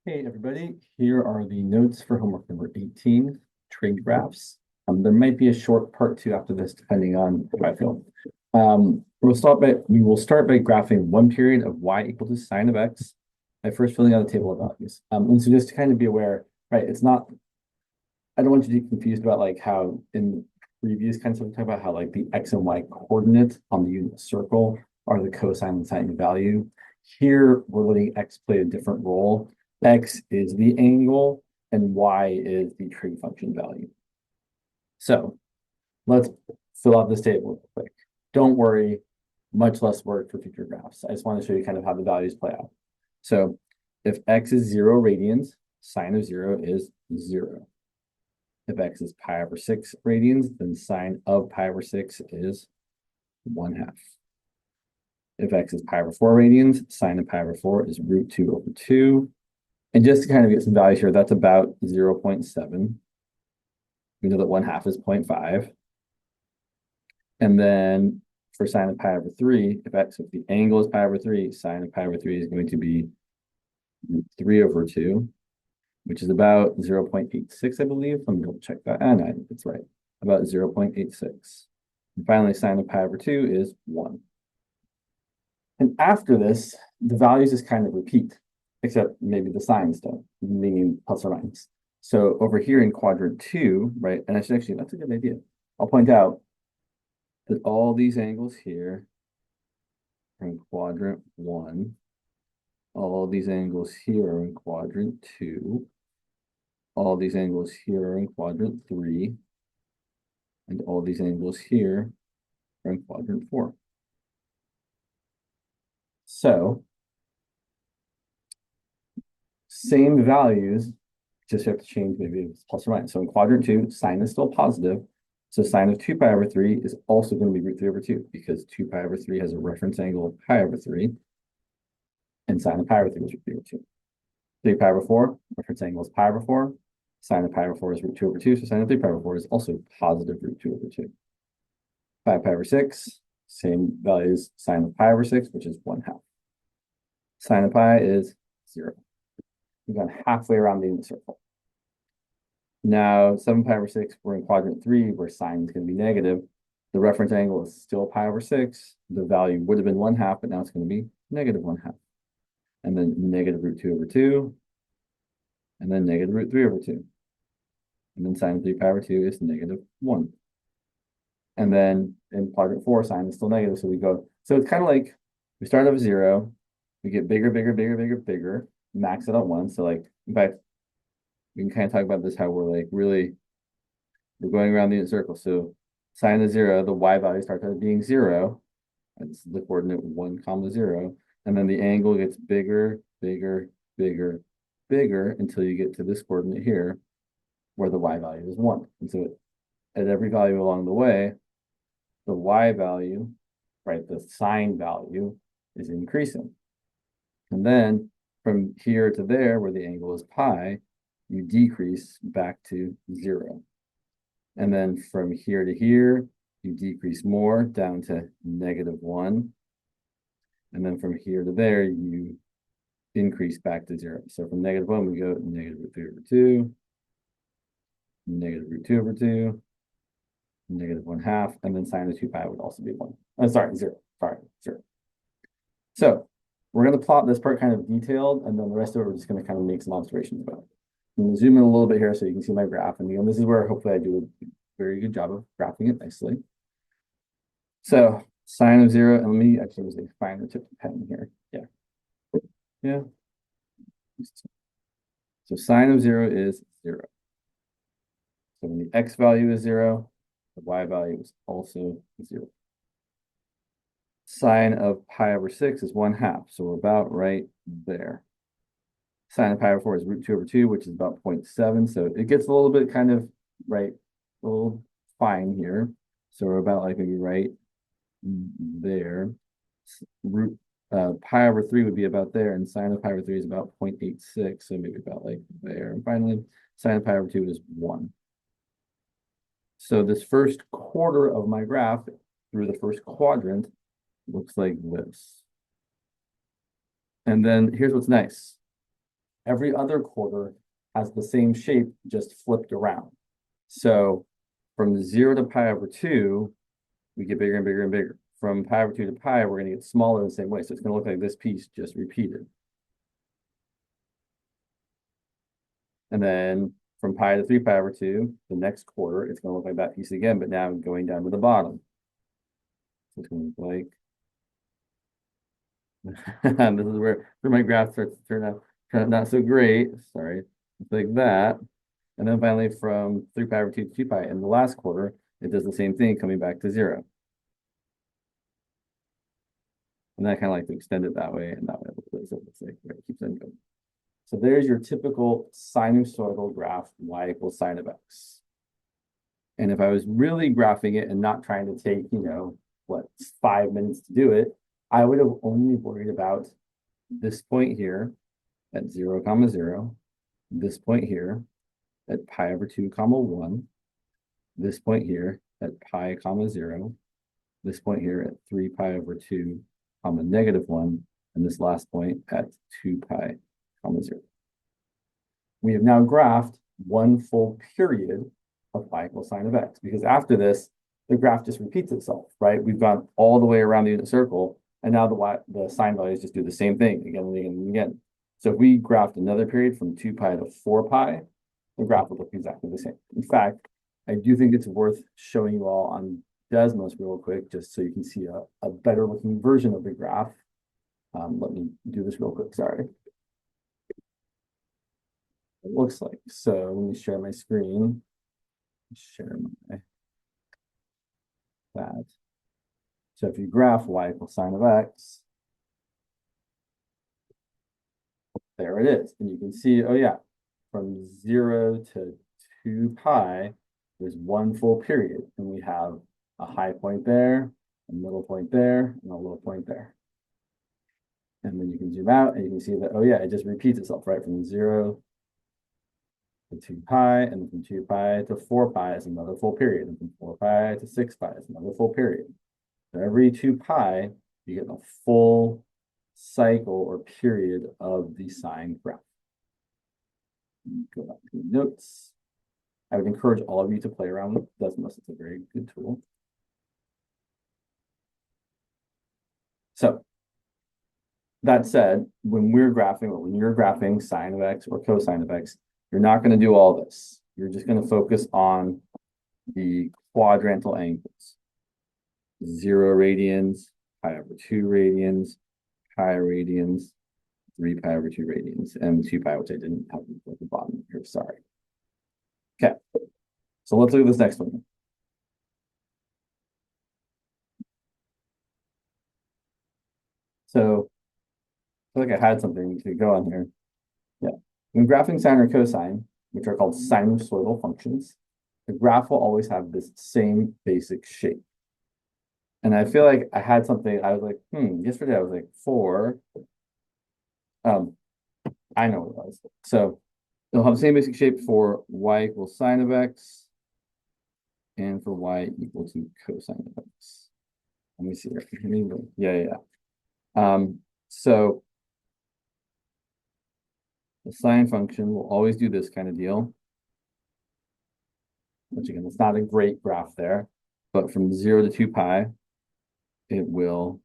Hey everybody, here are the notes for homework number 18, trig graphs. There might be a short part two after this, depending on how I feel. We will start by graphing one period of y equal to sine of x by first filling out a table of values. And so just to kind of be aware, right, it's not, I don't want you to be confused about like how in previous kinds of talk about how like the x and y coordinates on the unit circle are the cosine and sine value. Here, we're letting x play a different role. X is the angle and y is the trig function value. So let's fill out this table real quick. Don't worry, much less work for future graphs. I just want to show you kind of how the values play out. So if x is 0 radians, sine of 0 is 0. If x is pi over 6 radians, then sine of pi over 6 is 1/2. If x is pi over 4 radians, sine of pi over 4 is root 2 over 2. And just to kind of get some values here, that's about 0.7. We know that 1/2 is 0.5. And then for sine of pi over 3, if the angle is pi over 3, sine of pi over 3 is going to be 3 over 2, which is about 0.86, I believe. Let me double check that. And I think it's right. About 0.86. And finally, sine of pi over 2 is 1. And after this, the values just kind of repeat, except maybe the signs don't, meaning plus or minus. So over here in quadrant 2, right, and that's a good idea. I'll point out that all these angles here are in quadrant 1. All these angles here are in quadrant 2. All these angles here are in quadrant 3. And all these angles here are in quadrant 4. So same values, just have to change maybe it's plus or minus. So in quadrant 2, sine is still positive. So sine of 2 pi over 3 is also going to be root 3 over 2 because 2 pi over 3 has a reference angle of pi over 3. And sine of pi over 3 is root 3 over 2. 3 pi over 4, reference angle is pi over 4. Sine of pi over 4 is root 2 over 2. So sine of 3 pi over 4 is also positive root 2 over 2. 5 pi over 6, same value as sine of pi over 6, which is 1/2. Sine of pi is 0. We've gone halfway around the unit circle. Now, 7 pi over 6, we're in quadrant 3, where sine is going to be negative. The reference angle is still pi over 6. The value would have been 1/2, but now it's going to be negative 1/2. And then negative root 2 over 2. And then negative root 3 over 2. And then sine of 3 pi over 2 is negative 1. And then in quadrant 4, sine is still negative, so we go. So it's kind of like we start off 0, we get bigger, bigger, bigger, bigger, bigger, max it out 1. So like, in fact, we can kind of talk about this, how we're like really, we're going around the unit circle. So sine of 0, the y value starts out being 0. That's the coordinate 1 comma 0. And then the angle gets bigger, bigger, bigger, bigger until you get to this coordinate here where the y value is 1. And so at every value along the way, the y value, right, the sine value is increasing. And then from here to there, where the angle is pi, you decrease back to 0. And then from here to here, you decrease more down to negative 1. And then from here to there, you increase back to 0. So from negative 1, we go negative root 3 over 2, negative root 2 over 2, negative 1/2, and then sine of 2 pi would also be 1. Oh, sorry, 0. Sorry, 0. So we're going to plot this part kind of detailed, and then the rest of it we're just going to kind of make some observations about. I'm going to zoom in a little bit here so you can see my graph. And again, this is where hopefully I do a very good job of graphing it nicely. So sine of 0, and let me actually use a finer tip pen here. Yeah. Yeah. So sine of 0 is 0. So when the x value is 0, the y value is also 0. Sine of pi over 6 is 1/2. So we're about right there. Sine of pi over 4 is root 2 over 2, which is about 0.7. So it gets a little bit kind of right, a little fine here. So we're about like maybe right there. Root pi over 3 would be about there, and sine of pi over 3 is about 0.86. So maybe about like there. And finally, sine of pi over 2 is 1. So this first quarter of my graph through the first quadrant looks like this. And then here's what's nice. Every other quarter has the same shape, just flipped around. So from 0 to pi over 2, we get bigger and bigger and bigger. From pi over 2 to pi, we're going to get smaller in the same way. So it's going to look like this piece just repeated. And then from pi to 3 pi over 2, the next quarter, it's going to look like that piece again, but now going down to the bottom. So it's going to look like this is where my graph starts to turn out not so great. Sorry. It's like that. And then finally from 3 pi over 2 to 2 pi in the last quarter, it does the same thing coming back to 0. And I kind of like to extend it that way and that way. So it looks like it keeps on going. So there's your typical sinusoidal graph, y equals sine of x. And if I was really graphing it and not trying to take, 5 minutes to do it, I would have only worried about this point here at 0, 0, this point here at pi over 2, 1, this point here at pi, 0, this point here at 3 pi over 2, -1, and this last point at 2 pi, 0. We have now graphed one full period of y equals sine of x, because after this, the graph just repeats itself, right? We've gone all the way around the unit circle, and now the sine values just do the same thing again and again and again. So if we graphed another period from 2 pi to 4 pi, the graph would look exactly the same. In fact, I do think it's worth showing you all on Desmos real quick, just so you can see a better looking version of the graph. Let me do this real quick, sorry. It looks like. So let me share my screen. Share my that. So if you graph y equals sine of x, there it is. And you can see, oh yeah, from 0 to 2 pi, there's one full period. And we have a high point there, a middle point there, and a low point there. And then you can zoom out and you can see that, oh yeah, it just repeats itself, right? From 0 to 2 pi, and from 2 pi to 4 pi is another full period. And from 4 pi to 6 pi is another full period. So every 2 pi, you get a full cycle or period of the sine graph. Go back to the notes. I would encourage all of you to play around with Desmos. It's a very good tool. So that said, when we're graphing, or when you're graphing sine of x or cosine of x, you're not going to do all this. You're just going to focus on the quadrantal angles. 0 radians, pi over 2 radians, pi radians, 3 pi over 2 radians, and 2 pi, which I didn't have at the bottom here, sorry. Okay, so let's look at this next one. So I feel like I had something to go on here. Yeah, when graphing sine or cosine, which are called sinusoidal functions, the graph will always have this same basic shape. And I feel like I had something, I was like, yesterday I was like 4. I know what it was. So it'll have the same basic shape for y equals sine of x and for y equal to cosine of x. Let me see here. Yeah. So the sine function will always do this kind of deal. Which again, it's not a great graph there, but from 0 to 2 pi, it will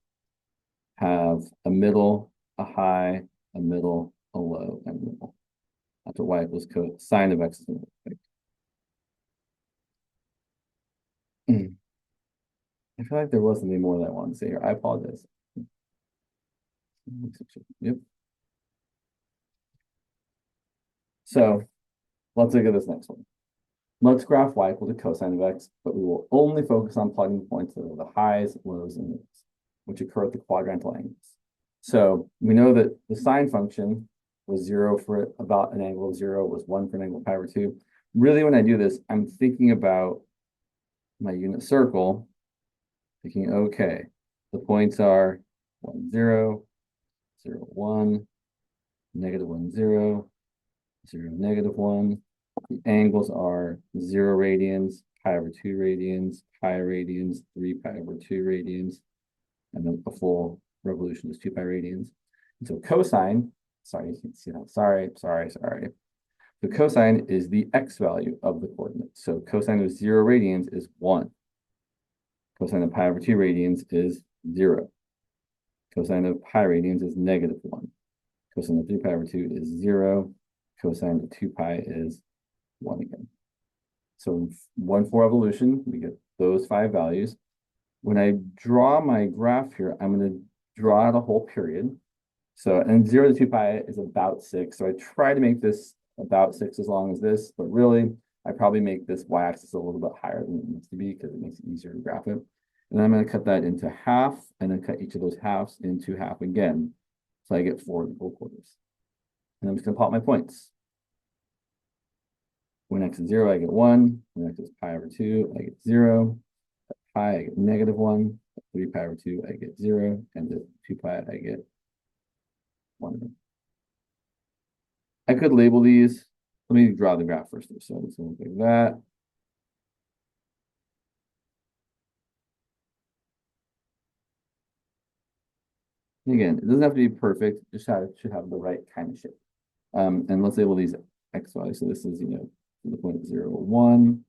have a middle, a high, a middle, a low, and a middle. That's what y equals sine of x is going to look like. I feel like there wasn't any more that I wanted to say here. I apologize. Yep. So let's look at this next one. Let's graph y equal to cosine of x, but we will only focus on plugging points that are the highs, lows, and mids, which occur at the quadrantal angles. So we know that the sine function was 0 for about an angle of 0, was 1 for an angle of pi over 2. Really, when I do this, I'm thinking about my unit circle, thinking, okay, the points are 1, 0, 0, 1, -1, 0, 0, -1. The angles are 0 radians, pi over 2 radians, pi radians, 3 pi over 2 radians, and then a full revolution is 2 pi radians. And so cosine, sorry, you can't see that. Sorry. The cosine is the x value of the coordinate. So cosine of 0 radians is 1. Cosine of pi over 2 radians is 0. Cosine of pi radians is -1. Cosine of 3 pi over 2 is 0. Cosine of 2 pi is 1 again. So 1-4 evolution, we get those 5 values. When I draw my graph here, I'm going to draw out a whole period. So, and 0 to 2 pi is about 6. So I try to make this about 6 as long as this, but really, I probably make this y-axis a little bit higher than it needs to be because it makes it easier to graph it. And then I'm going to cut that into half, and then cut each of those halves into half again. So I get 4 equal quarters. And I'm just going to plot my points. When x is 0, I get 1. When x is pi over 2, I get 0. At pi, I get -1. At 3 pi over 2, I get 0. And at 2 pi, I get 1. I could label these. Let me draw the graph first. So it's going to look like that. And again, it doesn't have to be perfect. Just should have the right kind of shape. And let's label these x values. So this is, the point 0, 1.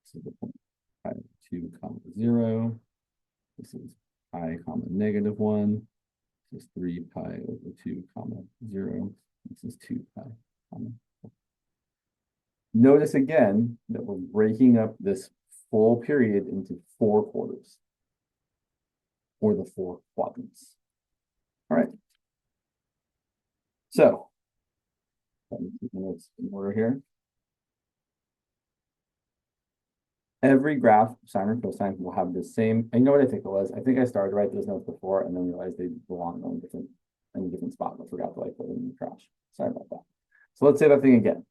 This is the point pi 2, 0. This is pi, -1. This is 3 pi over 2, 0. This is 2 pi, 1. Notice again that we're breaking up this full period into 4 quarters, or the 4 quadrants. All right. So, let me keep my notes in order here. Every graph, sine or cosine, will have the same. I know what I think it was. I think I started to write those notes before and then realized they belong in a different spot. I forgot to put them in the trash. Sorry about that. So let's say that thing again.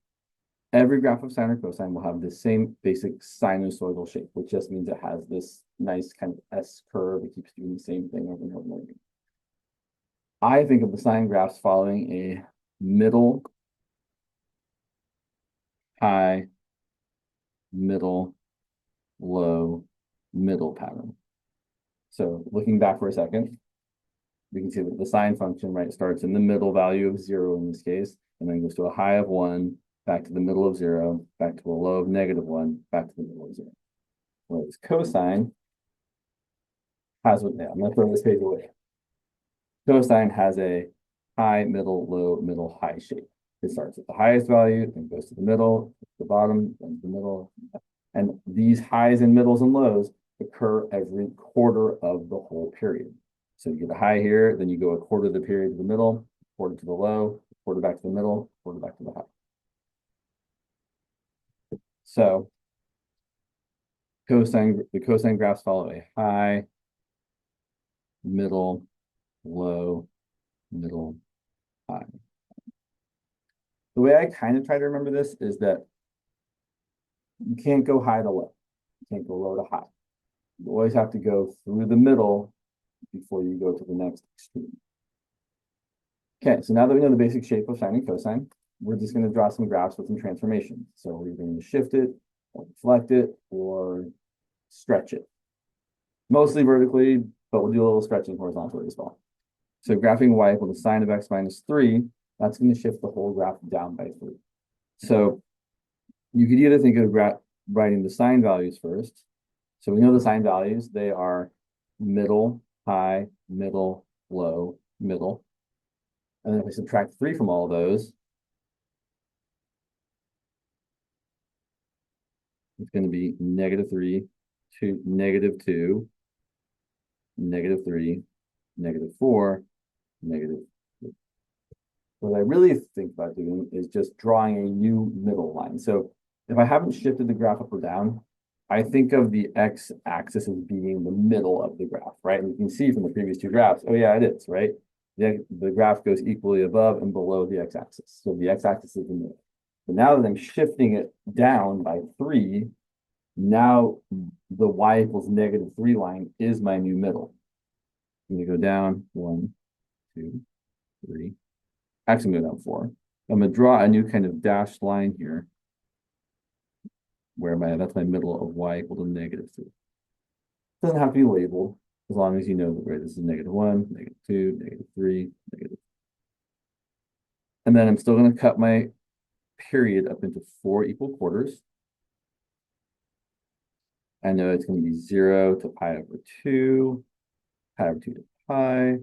Every graph of sine or cosine will have the same basic sinusoidal shape, which just means it has this nice kind of S curve. It keeps doing the same thing over and over and over again. I think of the sine graphs following a middle, high, middle, low, middle pattern. So looking back for a second, we can see that the sine function, right, starts in the middle value of 0 in this case, and then goes to a high of 1, back to the middle of 0, back to a low of -1, back to the middle of 0. Whereas cosine has what now? I'm going to throw this page away. Cosine has a high, middle, low, middle, high shape. It starts at the highest value, then goes to the middle, to the bottom, then to the middle. And these highs and middles and lows occur every quarter of the whole period. So you get a high here, then you go a quarter of the period to the middle, a quarter to the low, a quarter back to the middle, a quarter back to the high. So the cosine graphs follow a high, middle, low, middle, high. The way I kind of try to remember this is that you can't go high to low. You can't go low to high. You always have to go through the middle before you go to the next extreme. Okay, so now that we know the basic shape of sine and cosine, we're just going to draw some graphs with some transformations. So we're going to shift it, or deflect it, or stretch it. Mostly vertically, but we'll do a little stretching horizontally as well. So graphing y equal to sine of x minus 3, that's going to shift the whole graph down by 3. So you could either think of writing the sine values first. So we know the sine values, they are middle, high, middle, low, middle. And then if we subtract 3 from all those, it's going to be -3 to -2, -3, -4, -3. What I really think about doing is just drawing a new middle line. So if I haven't shifted the graph up or down, I think of the x-axis as being the middle of the graph, right? And you can see from the previous 2 graphs, oh yeah, it is, right? The graph goes equally above and below the x-axis. So the x-axis is the middle. But now that I'm shifting it down by 3, now the y equals -3 line is my new middle. I'm going to go down 1, 2, 3. Actually, I'm going to go down 4. I'm going to draw a new kind of dashed line here, where that's my middle of y equal to -3. It doesn't have to be labeled as long as you know that, right, this is -1, -2, -3, And then I'm still going to cut my period up into 4 equal quarters. I know it's going to be 0 to pi over 2, pi over 2 to pi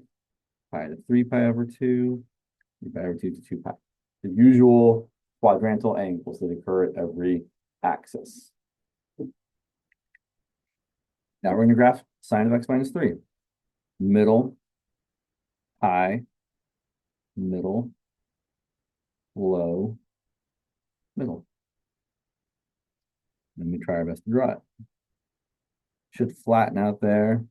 to 3 pi over 2, 3 pi over 2 to 2 pi. The usual quadrantal angles that occur at every axis. Now we're going to graph sine of x minus 3. Middle, high, middle, low, middle. Let me try our best to draw it. Should flatten out there.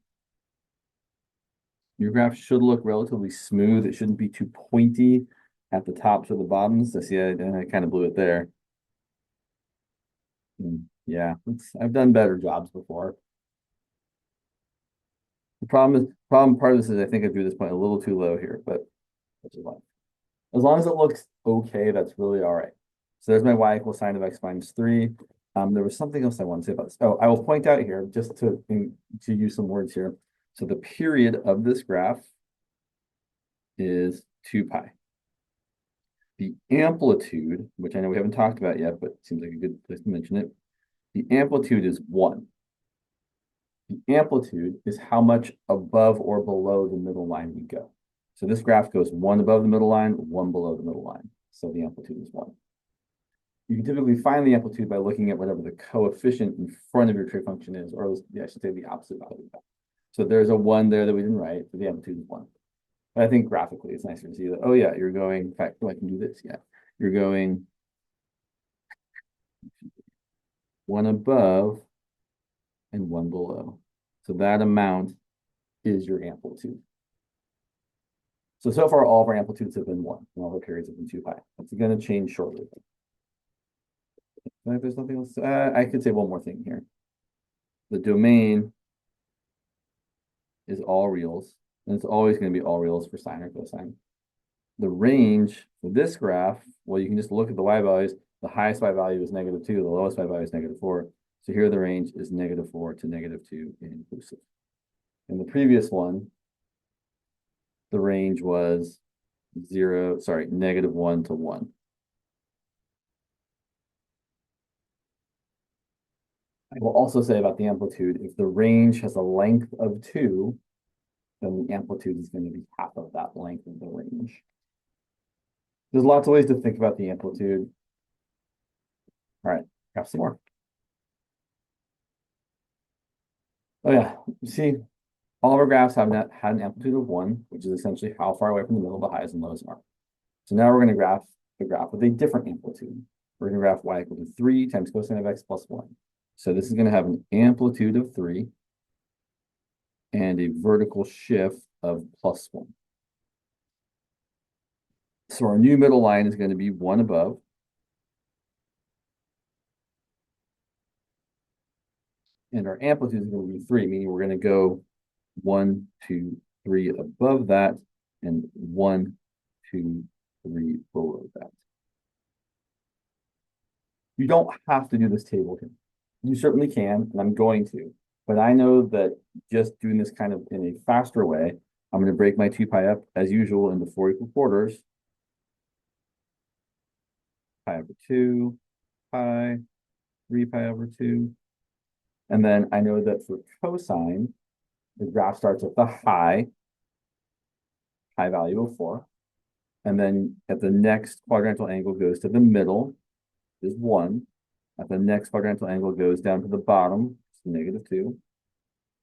Your graph should look relatively smooth. It shouldn't be too pointy at the tops or the bottoms. I see, I kind of blew it there. Yeah, I've done better jobs before. The problem part of this is I think I drew this point a little too low here, but that's fine. As long as it looks okay, that's really all right. So there's my y equals sine of x minus 3. There was something else I want to say about this. Oh, I will point out here, just to use some words here. So the period of this graph is 2 pi. The amplitude, which I know we haven't talked about yet, but it seems like a good place to mention it. The amplitude is 1. The amplitude is how much above or below the middle line we go. So this graph goes 1 above the middle line, 1 below the middle line. So the amplitude is 1. You can typically find the amplitude by looking at whatever the coefficient in front of your trig function is, or yeah, I should say the opposite value of that. So there's a 1 there that we didn't write, so the amplitude is 1. But I think graphically it's nicer to see that, oh yeah, you're going, in fact, I can do this, yeah. You're going 1 above and 1 below. So that amount is your amplitude. So far, all of our amplitudes have been 1, and all our periods have been 2 pi. That's going to change shortly. If there's nothing else, I could say one more thing here. The domain is all reals, and it's always going to be all reals for sine or cosine. The range for this graph, well, you can just look at the y values. The highest y value is -2, the lowest y value is -4. So here the range is -4 to -2 inclusive. In the previous one, the range was -1 to 1. I will also say about the amplitude, if the range has a length of 2, then the amplitude is going to be half of that length of the range. There's lots of ways to think about the amplitude. All right, graph some more. Oh yeah, you see, all of our graphs have had an amplitude of 1, which is essentially how far away from the middle the highs and lows are. So now we're going to graph the graph with a different amplitude. We're going to graph y equal to 3 times cosine of x plus 1. So this is going to have an amplitude of 3 and a vertical shift of +1. So our new middle line is going to be 1 above. And our amplitude is going to be 3, meaning we're going to go 1, 2, 3 above that, and 1, 2, 3 below that. You don't have to do this table here. You certainly can, and I'm going to. But I know that just doing this kind of in a faster way, I'm going to break my 2 pi up, as usual, into 4 equal quarters. Pi over 2, pi, 3 pi over 2. And then I know that for cosine, the graph starts at the high value of 4. And then at the next quadrantal angle goes to the middle, is 1. At the next quadrantal angle goes down to the bottom, -2.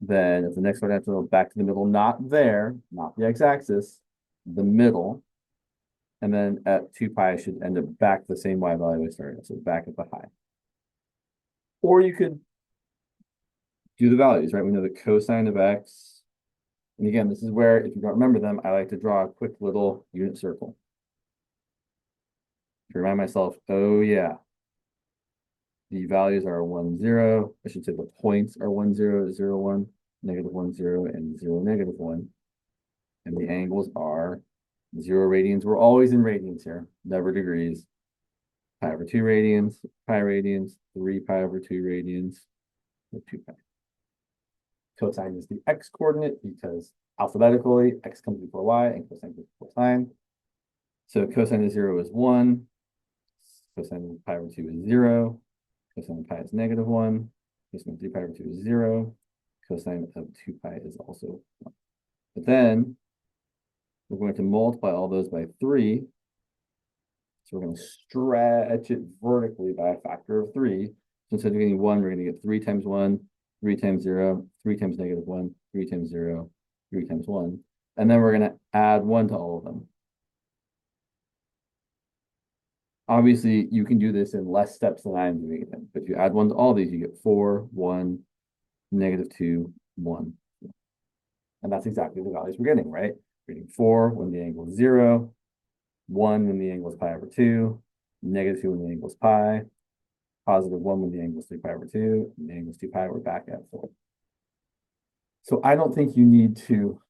Then at the next quadrantal angle back to the middle, not there, not the x-axis, the middle. And then at 2 pi, I should end up back the same y value I started, so back at the high. Or you could do the values, right? We know the cosine of x. And again, this is where, if you don't remember them, I like to draw a quick little unit circle to remind myself, oh yeah, the values are 1, 0. I should say the points are 1, 0, 0, 1, -1, 0, and 0, -1. And the angles are 0 radians. We're always in radians here, never degrees. Pi over 2 radians, pi radians, 3 pi over 2 radians, with 2 pi. Cosine is the x coordinate because alphabetically x comes before y and cosine comes before sine. So cosine of 0 is 1. Cosine of pi over 2 is 0. Cosine of pi is -1. Cosine of 3 pi over 2 is 0. Cosine of 2 pi is also 1. But then we're going to multiply all those by 3. So we're going to stretch it vertically by a factor of 3. So instead of getting 1, we're going to get 3 times 1, 3 times 0, 3 times -1, 3 times 0, 3 times 1. And then we're going to add 1 to all of them. Obviously, you can do this in less steps than I'm doing it in. But if you add 1 to all these, you get 4, 1, -2, 1. And that's exactly the values we're getting, right? We're getting 4 when the angle is 0, 1 when the angle is pi over 2, -2 when the angle is pi, +1 when the angle is 3 pi over 2, and the angle is 2 pi, we're back at 4. So I don't think you need to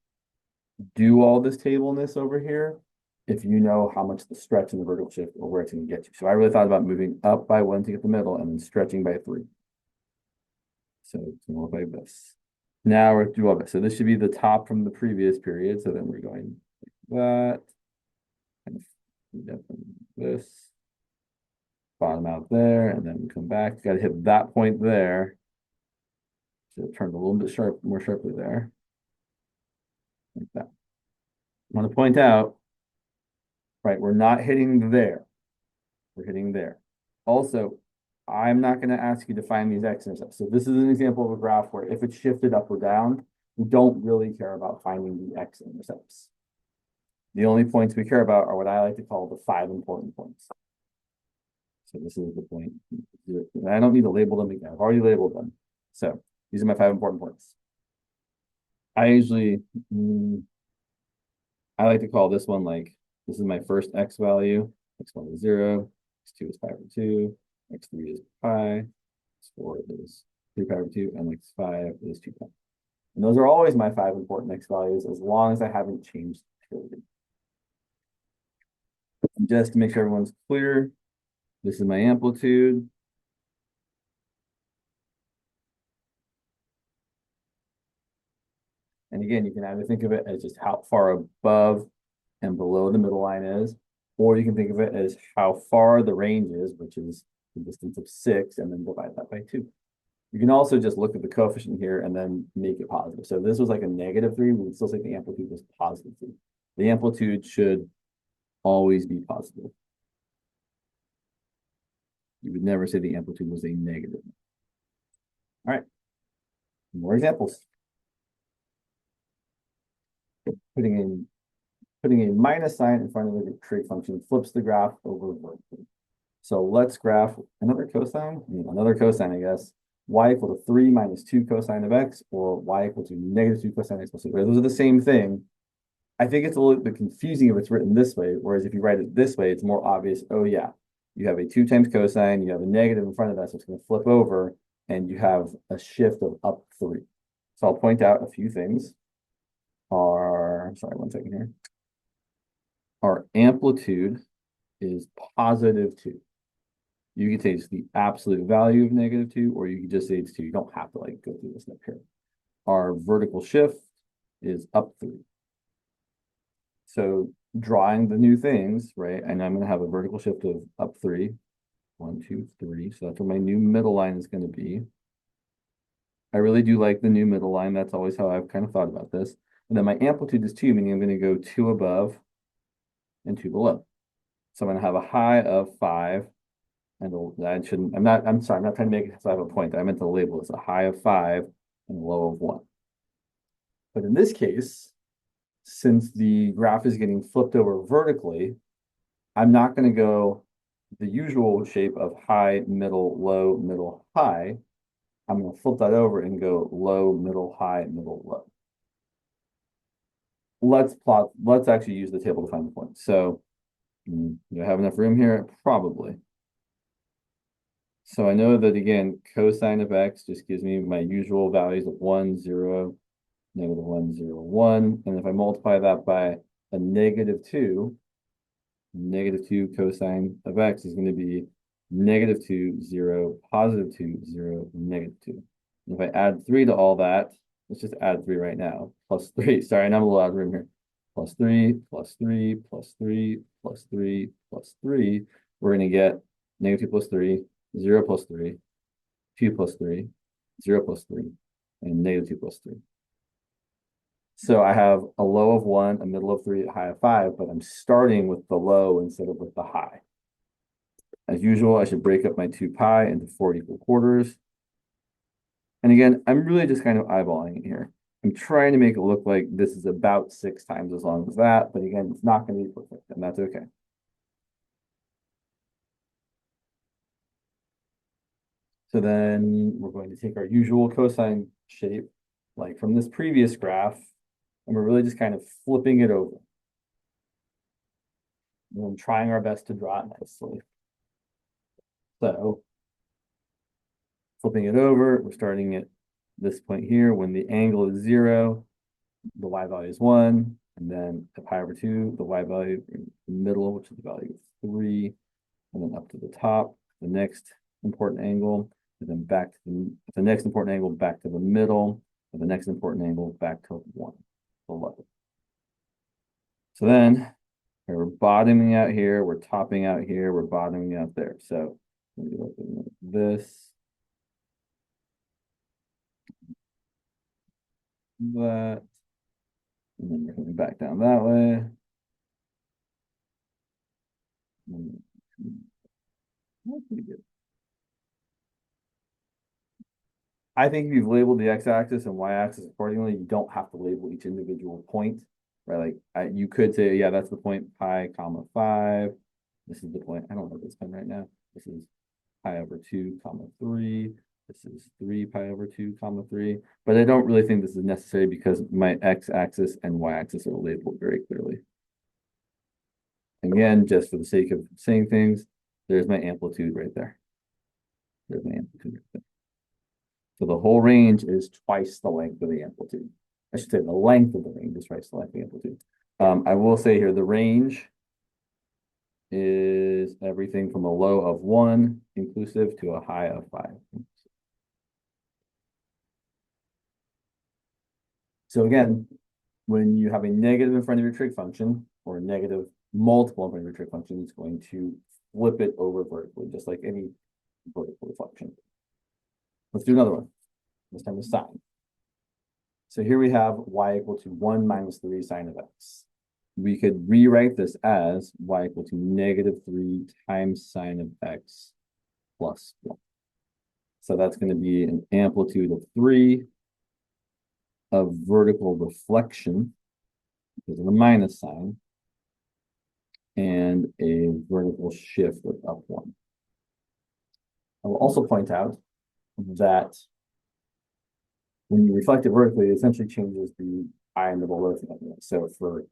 do all this tableness over here if you know how much the stretch and the vertical shift or where it's going to get you. So I really thought about moving up by 1 to get the middle and then stretching by 3. So it's going to look like this. Now we're do all this. So this should be the top from the previous period. So then we're going like that. And this. Bottom out there, and then we come back. Got to hit that point there. So it turned a little bit more sharply there. Like that. I want to point out, right, we're not hitting there. We're hitting there. Also, I'm not going to ask you to find these x-intercepts. So this is an example of a graph where if it's shifted up or down, we don't really care about finding the x-intercepts. The only points we care about are what I like to call the 5 important points. So this is the point. I don't need to label them again. I've already labeled them. So these are my 5 important points. I usually, I like to call this one like, this is my first x value. X1 is 0, x2 is pi over 2, x3 is pi, x4 is 3 pi over 2, and x5 is 2 pi. And those are always my 5 important x values as long as I haven't changed the period. And just to make sure everyone's clear, this is my amplitude. And again, you can either think of it as just how far above and below the middle line is, or you can think of it as how far the range is, which is the distance of 6, and then divide that by 2. You can also just look at the coefficient here and then make it positive. So if this was like a -3, we would still say the amplitude was +3. The amplitude should always be positive. You would never say the amplitude was a negative. All right, more examples. Putting a minus sign in front of the trig function flips the graph over vertically. So let's graph another cosine, I guess. Y equal to 3 minus 2 cosine of x, or y equal to -2 cosine x plus 2. Those are the same thing. I think it's a little bit confusing if it's written this way, whereas if you write it this way, it's more obvious. Oh yeah, you have a 2 times cosine, you have a negative in front of that, so it's going to flip over, and you have a shift of up 3. So I'll point out a few things. Sorry, 1 second here. Our amplitude is +2. You can say it's the absolute value of -2, or you can just say it's 2. You don't have to like go through this step here. Our vertical shift is up 3. So drawing the new things, right? And I'm going to have a vertical shift of up 3. 1, 2, 3. So that's what my new middle line is going to be. I really do like the new middle line. That's always how I've kind of thought about this. And then my amplitude is 2, meaning I'm going to go 2 above and 2 below. So I'm going to have a high of 5. And I'm sorry, I'm not trying to make it so I have a point. I meant to label this a high of 5 and a low of 1. But in this case, since the graph is getting flipped over vertically, I'm not going to go the usual shape of high, middle, high. I'm going to flip that over and go low, middle, high, middle, low. Let's actually use the table to find the point. So do I have enough room here? Probably. So I know that again, cosine of x just gives me my usual values of 1, 0, -1, 0, 1. And if I multiply that by a -2, -2 cosine of x is going to be -2, 0, +2, 0, -2. And if I add 3 to all that, let's just add 3 right now. +3. Sorry, and I'm a little out of room here. +3, +3, +3, plus 3 plus 3, we're going to get negative 2 plus 3, 0 plus 3, 2 plus 3, 0 plus 3, and negative 2 plus 3. So I have a low of 1, a middle of 3, a high of 5, but I'm starting with the low instead of with the high. As usual, I should break up my 2 pi into 4 equal quarters. And again, I'm really just kind of eyeballing it here. I'm trying to make it look like this is about 6 times as long as that, but again, it's not going to be perfect, and that's okay. So then we're going to take our usual cosine shape, like from this previous graph, and we're really just kind of flipping it over. And trying our best to draw it nicely. So flipping it over, we're starting at this point here when the angle is 0, the y value is 1, and then at pi over 2, the y value in the middle, which is the value of 3, and then up to the top, the next important angle, and then back to the next important angle back to the middle, and the next important angle back to 1 below. So then we're bottoming out here, we're topping out here, we're bottoming out there. So let me look at this, that, and then we're coming back down that way. That's pretty good. I think if you've labeled the x-axis and y-axis accordingly, you don't have to label each individual point, right? Like you could say, yeah, that's the point pi comma 5. This is the point. I don't know this pen right now. This is pi over 2 comma 3. This is 3 pi over 2 comma 3. But I don't really think this is necessary because my x-axis and y-axis are labeled very clearly. Again, just for the sake of saying things, there's my amplitude right there. There's my amplitude right there. So the whole range is twice the length of the amplitude. I should say the length of the range is twice the length of the amplitude. I will say here the range is everything from a low of 1 inclusive to a high of 5. So again, when you have a negative in front of your trig function or a negative multiple in front of your trig function, it's going to flip it over vertically, just like any vertical reflection. Let's do another one. This time with sine. So here we have y equal to 1 minus 3 sine of x. We could rewrite this as y equal to negative 3 times sine of x plus 1. So that's going to be an amplitude of 3 of vertical reflection because of the minus sign and a vertical shift of up 1. I will also point out that when you reflect it vertically, it essentially changes the high and middle low thing. So for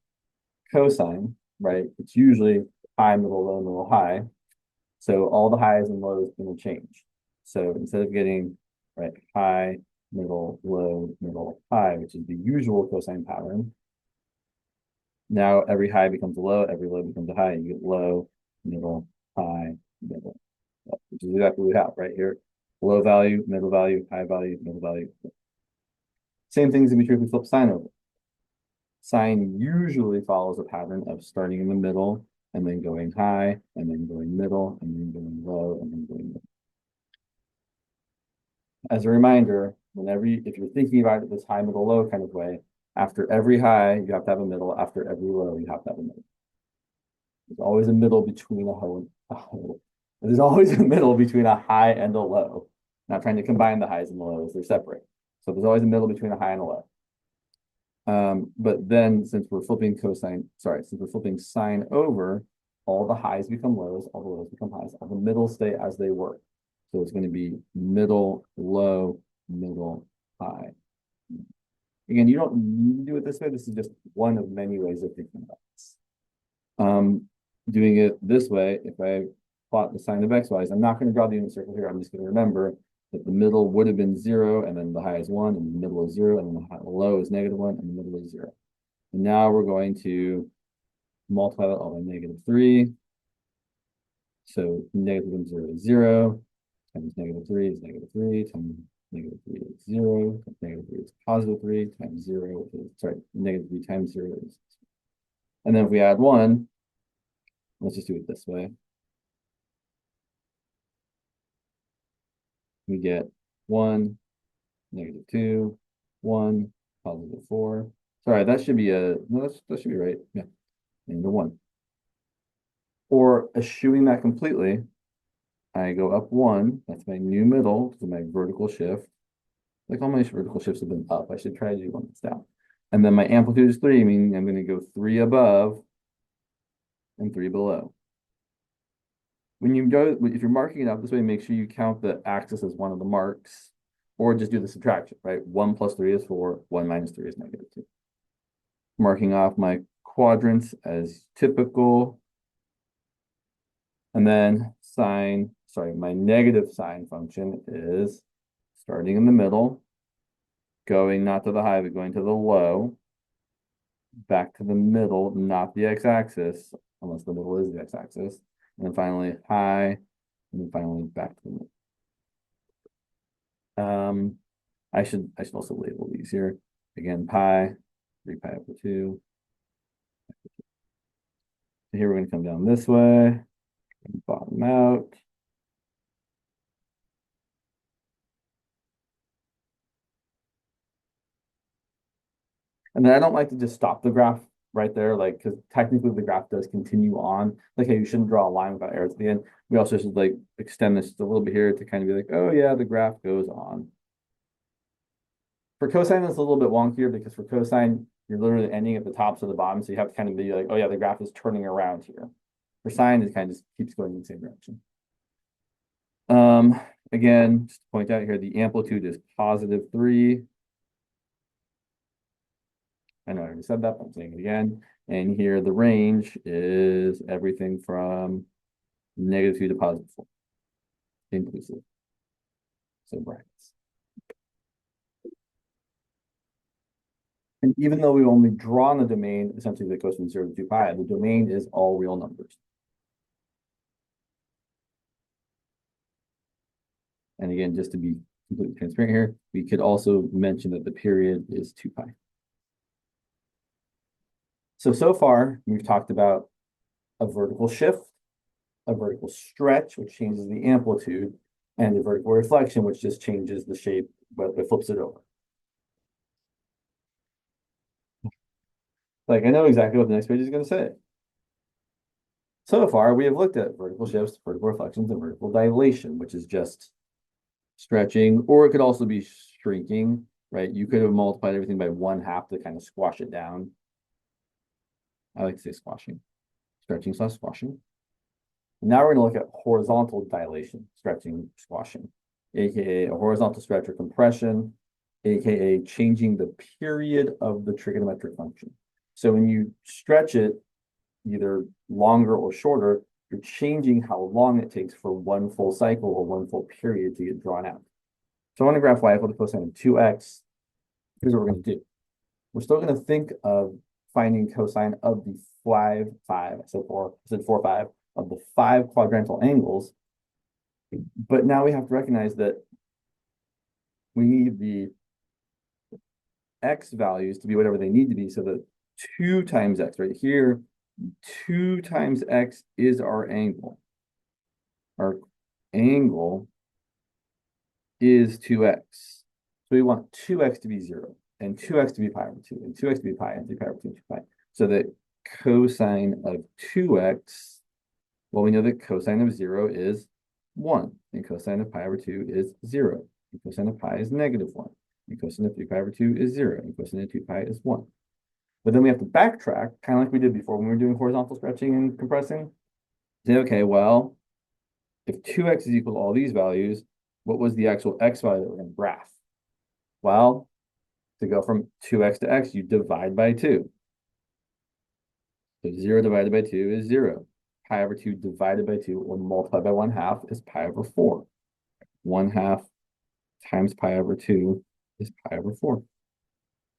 cosine, right, it's usually high, middle, low, middle, high. So all the highs and lows going to change. So instead of getting right high, middle, low, high, which is the usual cosine pattern, now every high becomes a low, every low becomes a high. You get low, middle, high, middle, which is exactly what we have right here. Low value, middle value, high value, middle value. Same thing's gonna be true if we flip sine over. Sine usually follows a pattern of starting in the middle and then going high and then going middle and then going low and then going middle. As a reminder, if you're thinking about it this high, middle, low kind of way, after every high, you have to have a middle. After every low, you have to have a middle. There's always a middle between There's always a middle between a high and a low. Not trying to combine the highs and the lows, they're separate. So there's always a middle between a high and a low. But then since we're flipping sine over, all the highs become lows, all the lows become highs, all the middles stay as they were. So it's going to be middle, low, middle, high. Again, you don't need to do it this way. This is just one of many ways of thinking about this. Doing it this way, if I plot the sine of x, I'm not going to draw the unit circle here. I'm just going to remember that the middle would have been 0, and then the high is 1, and the middle is 0, and then the low is -1, and the middle is 0. And now we're going to multiply that all by -3. So negative 0 is 0, times -3 is -3, times -3 is 0, times -3 is +3, times 0 is, -3 times 0 is. And then if we add 1, Let's just do it this way. We get 1, -2, 1, +4. Sorry, that should be no, that should be right. Yeah, and the 1. Or eschewing that completely, I go up 1. That's my new middle, so my vertical shift. Like all my vertical shifts have been up. I should try to do one that's down. And then my amplitude is 3, meaning I'm going to go 3 above and 3 below. When you go, if you're marking it out this way, make sure you count the axis as one of the marks, or just do the subtraction, right? 1 + 3 is 4, 1 - 3 is -2. Marking off my quadrants as typical. And then my negative sine function is starting in the middle, going not to the high, but going to the low, back to the middle, not the x-axis, unless the middle is the x-axis, and then finally high, and then finally back to the middle. I should also label these here. Again, pi, 3π/2. Here we're going to come down this way, bottom out. And then I don't like to just stop the graph right there, like, because technically the graph does continue on. Like, hey, you shouldn't draw a line without arrows at the end. We also should like extend this a little bit here to kind of be like, oh yeah, the graph goes on. For cosine, it's a little bit wonkier because for cosine, you're literally ending at the tops of the bottom. So you have to kind of be like, oh yeah, the graph is turning around here. For sine, it kind of just keeps going in the same direction. Again, just to point out here, the amplitude is +3. I know I already said that, but I'm saying it again. And here the range is everything from -2 to +4, inclusive. So brackets. And even though we've only drawn the domain, essentially that goes from 0 to 2π, the domain is all real numbers. And again, just to be completely transparent here, we could also mention that the period is 2π. So far, we've talked about a vertical shift, a vertical stretch, which changes the amplitude, and a vertical reflection, which just changes the shape, but it flips it over. Like, I know exactly what the next page is going to say. So far, we have looked at vertical shifts, vertical reflections, and vertical dilation, which is just stretching, or it could also be shrinking, right? You could have multiplied everything by 1/2 to kind of squash it down. I like to say squashing, stretching / squashing. Now we're going to look at horizontal dilation, stretching, squashing, aka a horizontal stretch or compression, aka changing the period of the trigonometric function. So when you stretch it either longer or shorter, you're changing how long it takes for one full cycle or one full period to get drawn out. So I want to graph y equal to cosine of 2x. Here's what we're going to do. We're still going to think of finding cosine of the 5, I said 4, 5, of the 5 quadrantal angles. But now we have to recognize that we need the x values to be whatever they need to be, so that 2 times x right here, 2 times x is our angle. Our angle is 2x. So we want 2x to be 0, and 2x to be pi/2, and 2x to be pi, and 3π/2, and 2π. So that cosine of 2x, well, we know that cosine of 0 is 1, and cosine of pi/2 is 0, and cosine of pi is -1, and cosine of 3π/2 is 0, and cosine of 2π is 1. But then we have to backtrack, kind of like we did before when we were doing horizontal stretching and compressing. Say, okay, well, if 2x is equal to all these values, what was the actual x value that we're going to graph? Well, to go from 2x to x, you divide by 2. So 0 divided by 2 is 0. Pi/2 divided by 2 or multiplied by 1/2 is pi/4. 1/2 times pi/2 is pi/4.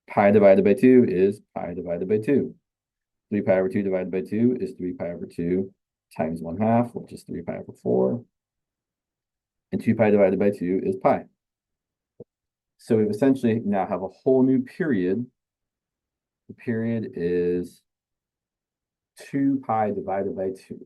Pi divided by 2 is pi divided by 2. 3π/2 divided by 2 is 3π/2 times 1/2, which is 3π/4. And 2π divided by 2 is pi. So we've essentially now have a whole new period. The period is 2π divided by 2.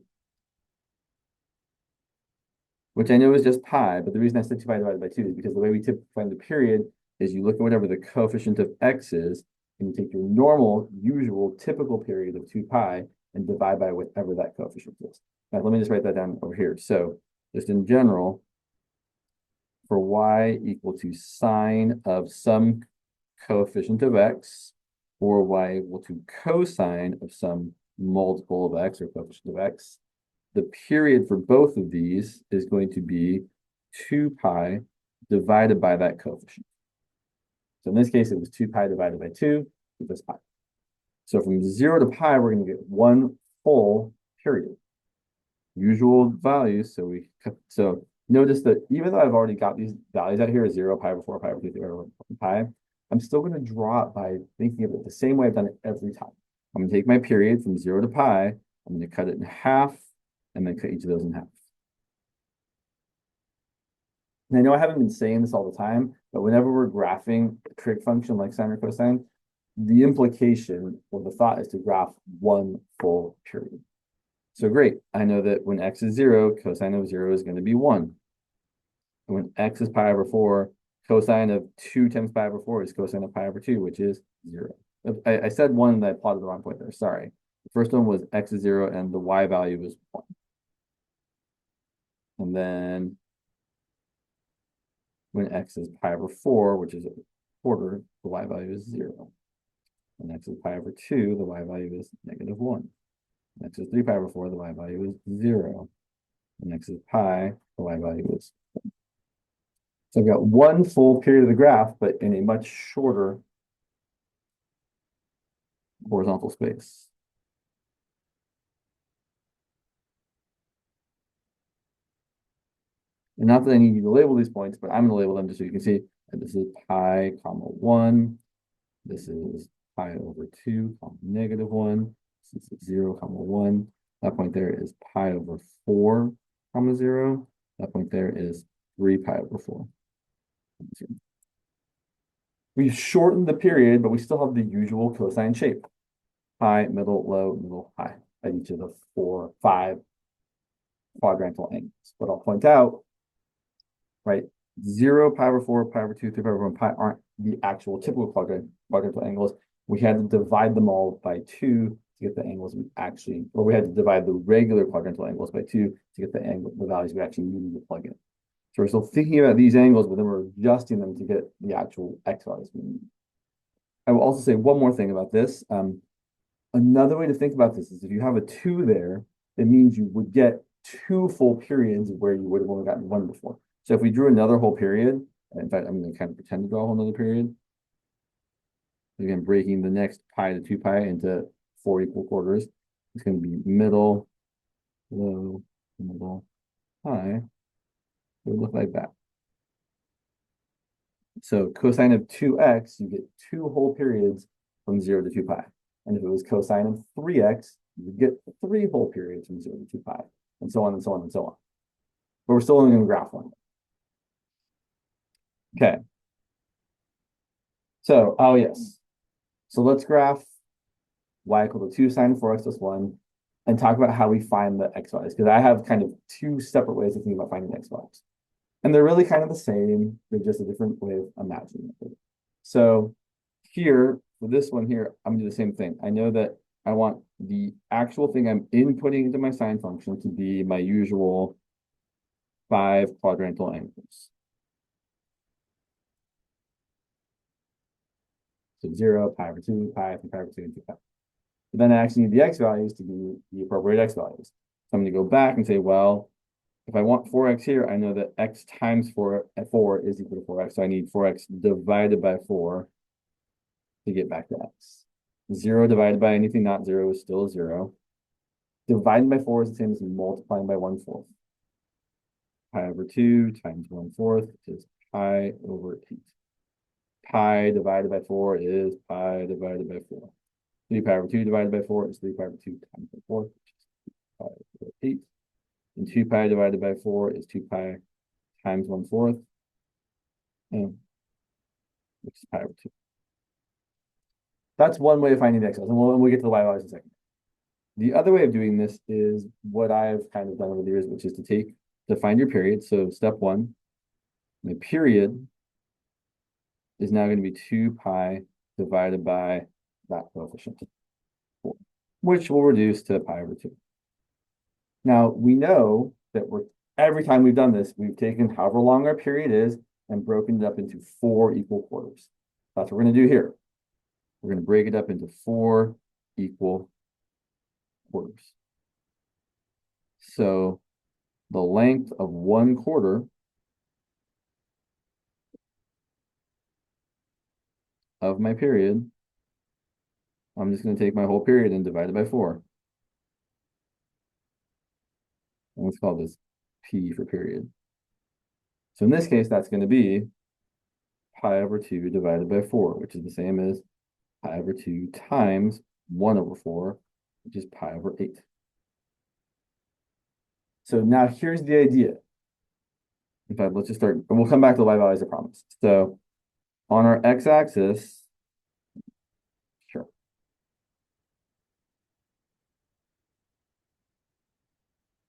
which I know is just pi, but the reason I said 2 pi divided by 2 is because the way we typically find the period is you look at whatever the coefficient of x is, and you take your normal, usual, typical period of 2 pi and divide by whatever that coefficient is. Now, let me just write that down over here. So just in general, for y equal to sine of some coefficient of x, or y equal to cosine of some multiple of x or coefficient of x, the period for both of these is going to be 2 pi divided by that coefficient. So in this case, it was 2 pi divided by 2, which is pi. So from 0 to pi, we're going to get one full period. Usual values. So notice that even though I've already got these values out here, 0, pi over 4, pi over 2, pi over pi, I'm still going to draw it by thinking of it the same way I've done it every time. I'm going to take my period from 0 to pi, I'm going to cut it in half, and then cut each of those in half. And I know I haven't been saying this all the time, but whenever we're graphing a trig function like sine or cosine, the implication or the thought is to graph one full period. So great, I know that when x is 0, cosine of 0 is going to be 1. And when x is pi over 4, cosine of 2 times pi over 4 is cosine of pi over 2, which is 0. I said 1 and I plotted the wrong point there, sorry. The first one was x is 0 and the y value is 1. And then when x is pi over 4, which is a quarter, the y value is 0. When x is pi over 2, the y value is negative 1. When x is 3 pi over 4, the y value is 0. When x is pi, the y value is 1. So I've got one full period of the graph, but in a much shorter horizontal space. And not that I need you to label these points, but I'm going to label them just so you can see that this is pi comma 1. This is pi over 2 comma negative 1. This is 0 comma 1. That point there is pi over 4 comma 0. That point there is 3 pi over 4. We've shortened the period, but we still have the usual cosine shape. High, middle, low, middle, high at each of the 4, 5 quadrantal angles. But I'll point out, right, 0, pi over 4, pi over 2, 3 pi over 1, pi aren't the actual typical quadrantal angles. We had to divide them all by 2 to get the angles we actually, or we had to divide the regular quadrantal angles by 2 to get the values we actually needed to plug in. So we're still thinking about these angles, but then we're adjusting them to get the actual x values we need. I will also say one more thing about this. Another way to think about this is if you have a 2 there, it means you would get 2 full periods where you would have only gotten 1 before. So if we drew another whole period, in fact, I'm going to kind of pretend to draw a whole another period. Again, breaking the next pi to 2 pi into 4 equal quarters. It's going to be middle, low, middle, high. It would look like that. So cosine of 2x, you get 2 whole periods from 0 to 2 pi. And if it was cosine of 3x, you would get 3 whole periods from 0 to 2 pi, and so on and so on and so on. But we're still only going to graph one. Okay. So, oh yes. So let's graph y equal to 2 sine of 4x plus 1 and talk about how we find the x values, because I have kind of 2 separate ways of thinking about finding x values. And they're really kind of the same. They're just a different way of imagining it. So here, for this one here, I'm going to do the same thing. I know that I want the actual thing I'm inputting into my sine function to be my usual 5 quadrantal angles. So 0, pi over 2, pi, 3 pi over 2, and 2 pi. But then I actually need the x values to be the appropriate x values. So I'm going to go back and say, well, if I want 4x here, I know that x times 4 is equal to 4x. So I need 4x divided by 4 to get back to x. 0 divided by anything not 0 is still 0. Dividing by 4 is the same as multiplying by 1/4. Pi over 2 times 1/4 is pi over 8. Pi divided by 4 is pi divided by 4. 3 pi over 2 divided by 4 is 3 pi over 2 times 4, which is pi over 8. And 2 pi divided by 4 is 2 pi times 1/4, which is pi over 2. That's one way of finding the x values, and we'll get to the y values in a second. The other way of doing this is what I've kind of done over the years, which is to take to find your period. So step one, my period is now going to be 2 pi divided by that coefficient, 4, which will reduce to pi over 2. Now, we know that every time we've done this, we've taken however long our period is and broken it up into 4 equal quarters. That's what we're going to do here. We're going to break it up into 4 equal quarters. So the length of 1/4 of my period, I'm just going to take my whole period and divide it by 4. And let's call this P for period. So in this case, that's going to be pi over 2 divided by 4, which is the same as pi over 2 times 1 over 4, which is pi over 8. So now here's the idea. In fact, let's just start, and we'll come back to the y values, I promise. So on our x-axis, sure.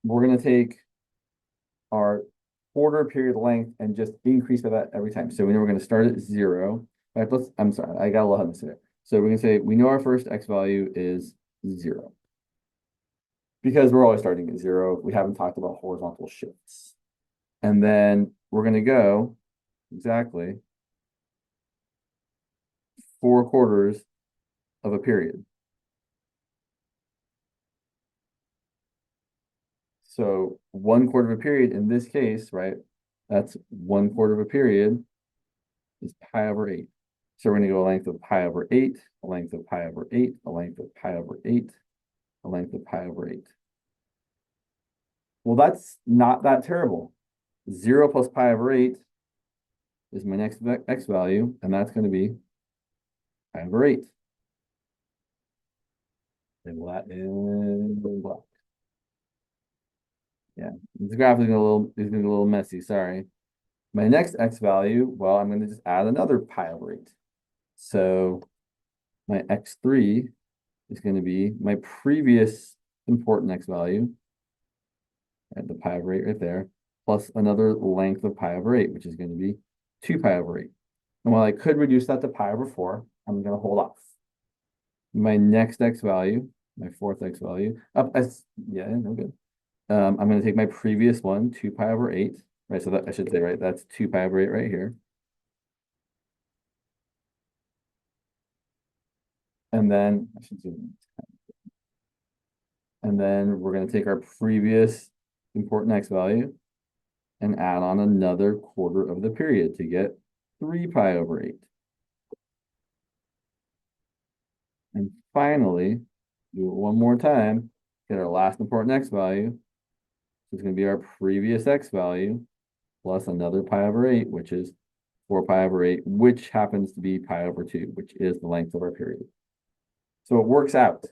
We're going to take our quarter period length and just increase by that every time. So we know we're going to start at 0. In fact, I'm sorry, I got a little ahead of this today. So we're going to say we know our first x value is 0. Because we're always starting at 0, we haven't talked about horizontal shifts. And then we're going to go exactly 4/4 of a period. So 1/4 of a period in this case, right? That's 1/4 of a period is pi over 8. So we're going to go a length of pi over 8, a length of pi over 8, a length of pi over 8, a length of pi over 8. Well, that's not that terrible. 0 plus pi over 8 is my next x value, and that's going to be pi over 8. And that in black. Yeah, this graph is going to be a little messy, sorry. My next x value, well, I'm going to just add another pi over 8. So my x3 is going to be my previous important x value, right, the pi over 8 right there, plus another length of pi over 8, which is going to be 2 pi over 8. And while I could reduce that to pi over 4, I'm going to hold off. My next x value, my fourth x value, yeah, no good. I'm going to take my previous one, 2 pi over 8, right? So that I should say, right, that's 2 pi over 8 right here. And then I should zoom in. And then we're going to take our previous important x value and add on another quarter of the period to get 3 pi over 8. And finally, do it one more time, get our last important x value. So it's going to be our previous x value plus another pi over 8, which is 4 pi over 8, which happens to be pi over 2, which is the length of our period. So it works out.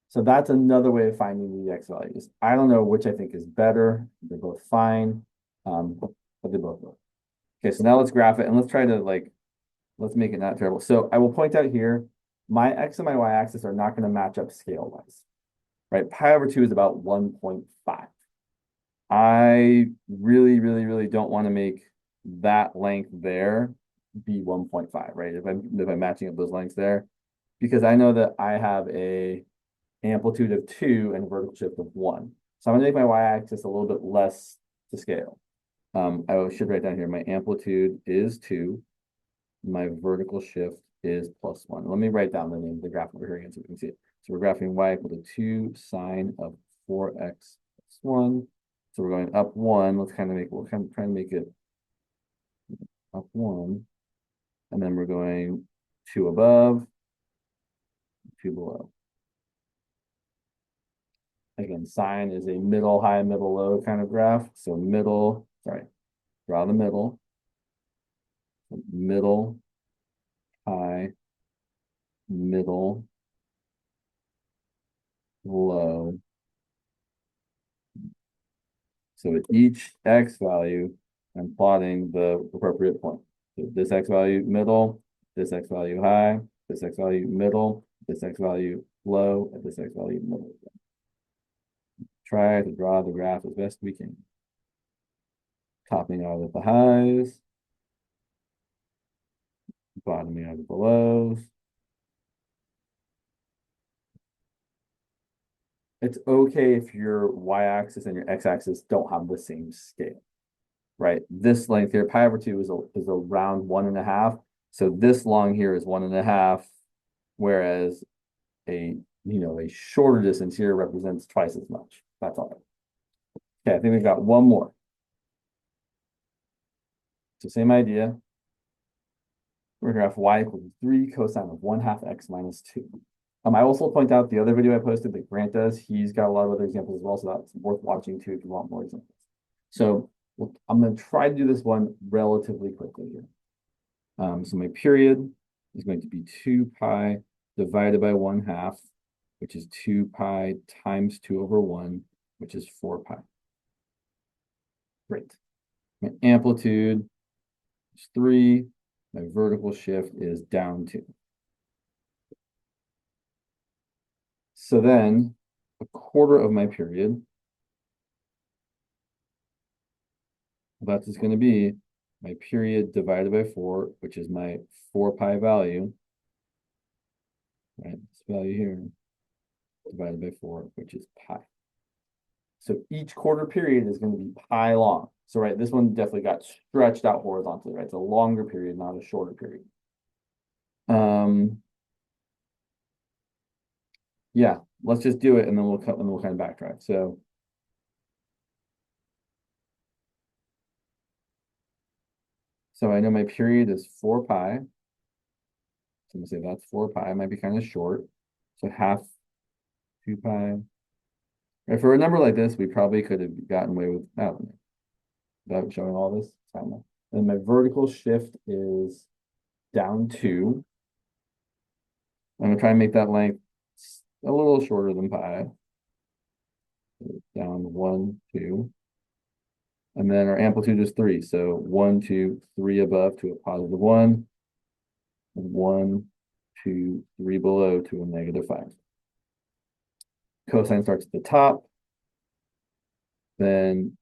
So that's another way of finding the x values. I don't know which I think is better. They're both fine, but they both work. Okay, so now let's graph it and let's try to let's make it not terrible. So I will point out here, my x and my y-axis are not going to match up scale-wise, right? Pi over 2 is about 1.5. I really don't want to make that length there be 1.5, right? If I'm matching up those lengths there, because I know that I have a amplitude of 2 and a vertical shift of 1. So I'm going to make my y-axis a little bit less to scale. I should write down here, my amplitude is 2. My vertical shift is plus 1. Let me write down the name of the graph over here again so we can see it. So we're graphing y equal to 2 sine of 4x plus 1. So we're going up 1. Let's kind of make, we'll kind of try and make it up 1. And then we're going 2 above, 2 below. Again, sine is a middle, high, middle, low kind of graph. So middle, sorry, draw the middle. Middle, high, middle, low. So at each x value, I'm plotting the appropriate point. So this x value middle, this x value high, this x value middle, this x value low, and this x value middle. try to draw the graph as best we can. Topping out at the highs, bottoming out at the lows. It's okay if your y-axis and your x-axis don't have the same scale, right? This length here, pi over 2 is around 1.5. So this long here is 1.5, whereas a shorter distance here represents twice as much. That's all. Okay, I think we've got one more. So same idea. We're going to graph y equals 3 cosine of 1/2 x minus 2. I also point out the other video I posted that Grant does. He's got a lot of other examples as well, so that's worth watching too if you want more examples. So I'm going to try to do this one relatively quickly here. So my period is going to be 2 pi divided by 1/2, which is 2 pi times 2 over 1, which is 4 pi. Great. My amplitude is 3. My vertical shift is down 2. So then a quarter of my period, that is going to be my period divided by 4, which is my 4 pi value, right? This value here, divided by 4, which is pi. So each quarter period is going to be pi long. So, right, this one definitely got stretched out horizontally, right? It's a longer period, not a shorter period. Yeah, let's just do it and then we'll kind of backtrack. So I know my period is 4 pi. So I'm gonna say that's 4 pi. It might be kind of short. So half 2 pi. Right, for a number like this, we probably could have gotten away without showing all this. And my vertical shift is down 2. I'm gonna try and make that length a little shorter than pi. Down 1, 2. And then our amplitude is 3. So 1, 2, 3 above to a positive 1. 1, 2, 3 below to a negative 5. Cosine starts at the top, then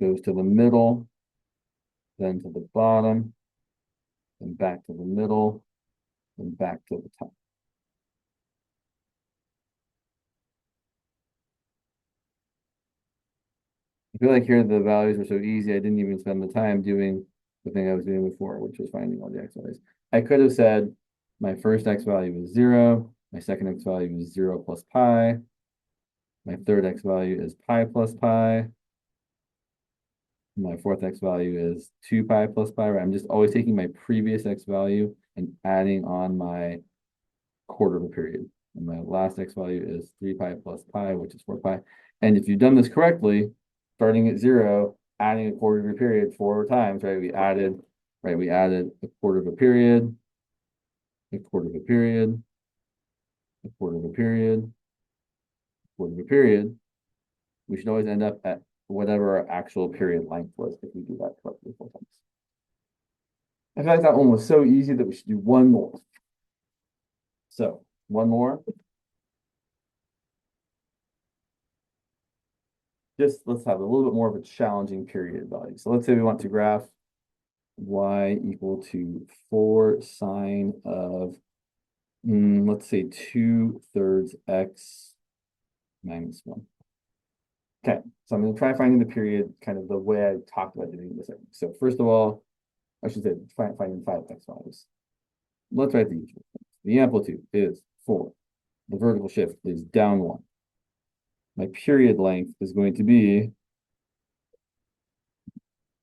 goes to the middle, then to the bottom, then back to the middle, and back to the top. I feel like here the values were so easy, I didn't even spend the time doing the thing I was doing before, which was finding all the x values. I could have said my first x value is 0, my second x value is 0 plus pi, my third x value is pi plus pi, my fourth x value is 2 pi plus pi, right? I'm just always taking my previous x value and adding on my quarter of a period. And my last x value is 3 pi plus pi, which is 4 pi. And if you've done this correctly, starting at 0, adding a quarter of a period 4 times, right? We added a quarter of a period, a quarter of a period, a quarter of a period, a quarter of a period. We should always end up at whatever our actual period length was if we do that correctly 4 times. I feel like that one was so easy that we should do one more. So one more. Just let's have a little bit more of a challenging period value. So let's say we want to graph y equal to 4 sine of, let's say 2/3 x minus 1. Okay, so I'm going to try finding the period kind of the way I talked about doing this. So first of all, I should say finding 5 x values. Let's write the usual. The amplitude is 4. The vertical shift is down 1. My period length is going to be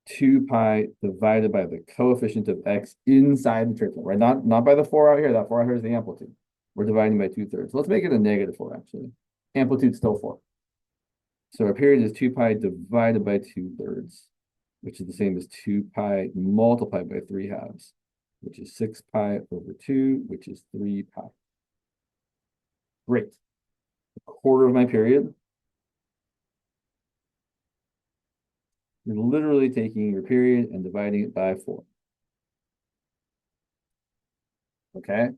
2 pi divided by the coefficient of x inside the triplet, right? Not by the 4 out here. That 4 out here is the amplitude. We're dividing by 2/3. Let's make it a negative 4, actually. Amplitude still 4. So our period is 2 pi divided by 2/3, which is the same as 2 pi multiplied by 3/2, which is 6 pi over 2, which is 3 pi. Great. A quarter of my period. You're literally taking your period and dividing it by 4. Okay.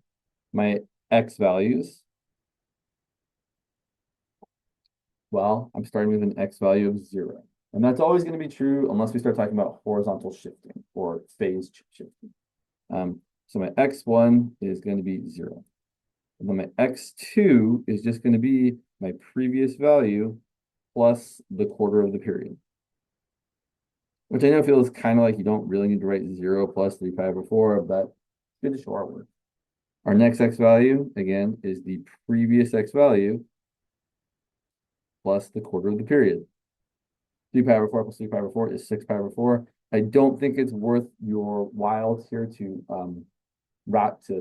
My x values Well, I'm starting with an x value of 0. And that's always going to be true unless we start talking about horizontal shifting or phase shifting. So my x1 is going to be 0. And then my x2 is just going to be my previous value plus the quarter of the period. Which I know feels kind of like you don't really need to write 0 plus 3 pi over 4, but it's good to show our work. Our next x value, again, is the previous x value plus the quarter of the period. 3 pi over 4 plus 3 pi over 4 is 6 pi over 4. I don't think it's worth your while here to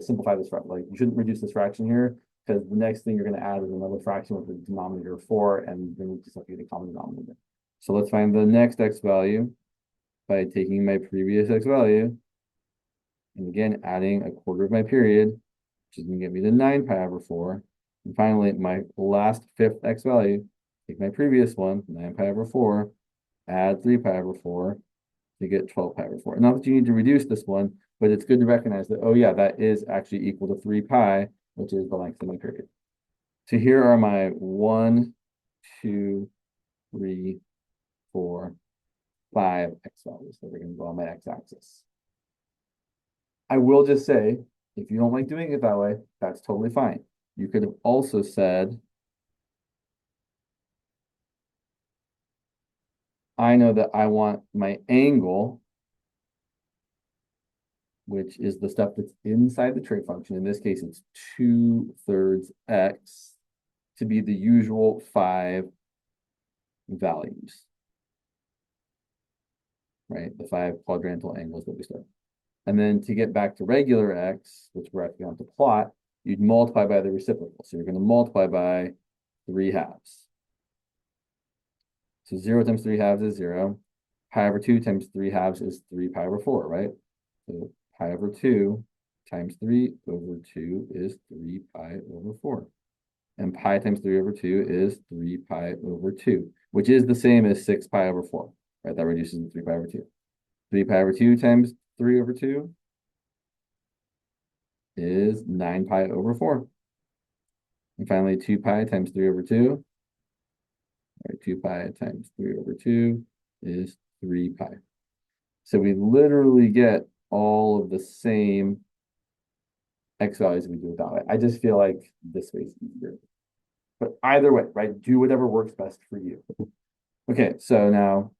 simplify this fraction. Like, you shouldn't reduce this fraction here, because the next thing you're going to add is another fraction with the denominator of 4, and then you just have to get a common denominator. So let's find the next x value by taking my previous x value, and again, adding a quarter of my period, which is going to get me to 9 pi over 4. And finally, my last fifth x value, take my previous one, 9 pi over 4, add 3 pi over 4 to get 12 pi over 4. Not that you need to reduce this one, but it's good to recognize that, oh yeah, that is actually equal to 3 pi, which is the length of my period. So here are my 1, 2, 3, 4, 5 x values that are going to go on my x-axis. I will just say, if you don't like doing it that way, that's totally fine. You could have also said, I know that I want my angle, which is the stuff that's inside the trig function. In this case, it's 2/3 x, to be the usual 5 values, right? The 5 quadrantal angles that we start. And then to get back to regular x, which we're actually going to plot, you'd multiply by the reciprocal. So you're going to multiply by 3 halves. So 0 times 3 halves is 0. Pi over 2 times 3 halves is 3 pi over 4, right? So pi over 2 times 3 over 2 is 3 pi over 4. And pi times 3 over 2 is 3 pi over 2, which is the same as 6 pi over 4, right? That reduces to 3 pi over 2. 3 pi over 2 times 3 over 2 is 9 pi over 4. And finally, 2 pi times 3 over 2, right? 2 pi times 3 over 2 is 3 pi. So we literally get all of the same x values we do it that way. I just feel like this way is easier. But either way, right? Do whatever works best for you. Okay, so now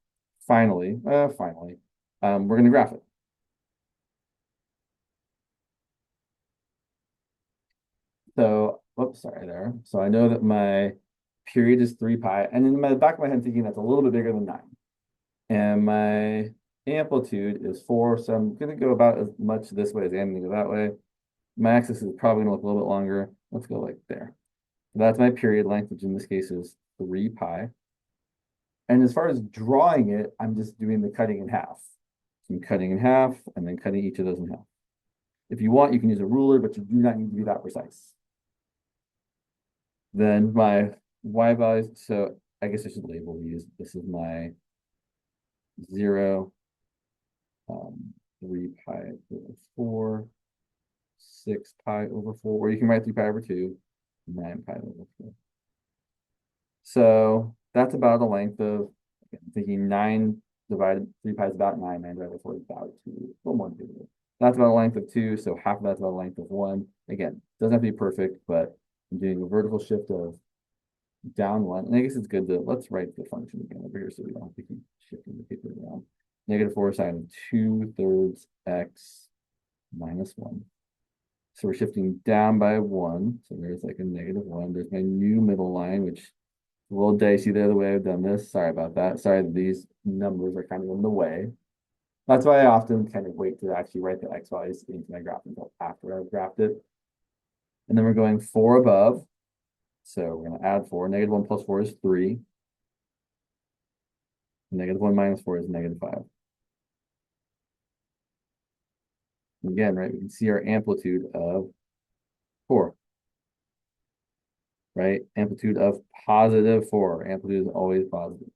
finally, we're going to graph it. So, oops, sorry there. So I know that my period is 3 pi, and in the back of my head, I'm thinking that's a little bit bigger than 9. And my amplitude is 4, so I'm going to go about as much this way as I'm going to go that way. My axis is probably going to look a little bit longer. Let's go like there. That's my period length, which in this case is 3 pi. And as far as drawing it, I'm just doing the cutting in half. So I'm cutting in half and then cutting each of those in half. If you want, you can use a ruler, but you do not need to be that precise. Then my y values, so I guess I should label these. This is my 0, 3 pi over 4, 6 pi over 4, or you can write 3 pi over 2, 9 pi over 4. So that's about a length of, I'm thinking 9 divided, 3 pi is about 9, 9 divided by 4 is about 2, a little more difficult. That's about a length of 2, so half of that's about a length of 1. Again, doesn't have to be perfect, but I'm doing a vertical shift of down 1. And I guess it's good to, let's write the function again over here so we don't have to keep shifting the paper around. -4 sine of 2/3 x minus 1. So we're shifting down by 1. So there's like a -1. There's my new middle line, which is a little dicey there the way I've done this. Sorry about that. Sorry that these numbers are kind of in the way. That's why I often kind of wait to actually write the x values into my graph until after I've graphed it. And then we're going 4 above. So we're going to add 4. -1 plus 4 is 3. -1 minus 4 is -5. Again, right, we can see our amplitude of 4. Right? Amplitude of +4. Amplitude is always positive.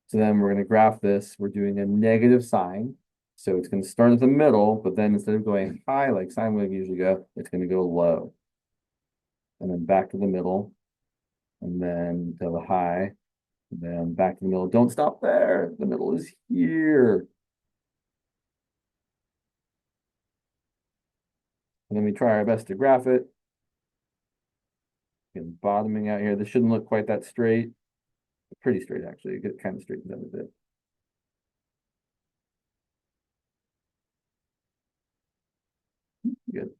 So then we're going to graph this. We're doing a negative sign. So it's going to start at the middle, but then instead of going high like sine wave usually go, it's going to go low. And then back to the middle. and then to the high, and then back to the middle. Don't stop there. The middle is here. And then we try our best to graph it. Again, bottoming out here. This shouldn't look quite that straight. Pretty straight, actually. It kind of straightens out a bit. Good.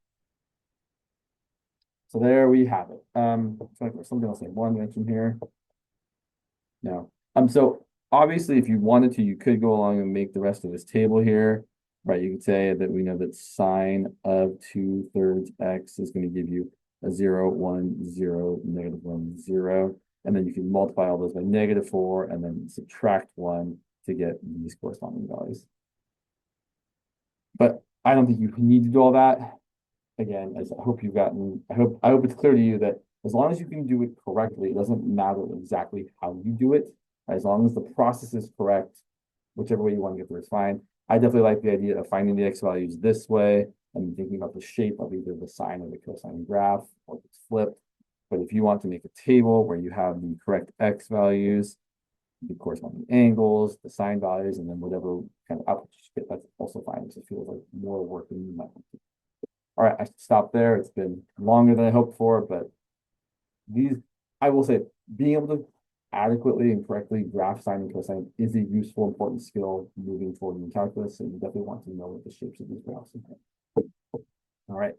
So there we have it. Something else I want to mention here. No. So obviously, if you wanted to, you could go along and make the rest of this table here, right? You could say that we know that sine of 2/3 x is going to give you a 0, 1, 0, -1, 0. And then you can multiply all those by -4 and then subtract 1 to get these corresponding values. But I don't think you need to do all that. Again, as I hope you've gotten, I hope it's clear to you that as long as you can do it correctly, it doesn't matter exactly how you do it. As long as the process is correct, whichever way you want to get there is fine. I definitely like the idea of finding the x values this way and thinking about the shape of either the sine or the cosine graph, or if it's flipped. But if you want to make a table where you have the correct x values, the corresponding angles, the sine values, and then whatever kind of output you get, that's also fine. It just feels like more work than you might want to. All right, I should stop there. It's been longer than I hoped for, but I will say, being able to adequately and correctly graph sine and cosine is a useful, important skill moving forward in calculus. So you definitely want to know what the shapes of these graphs are. All right.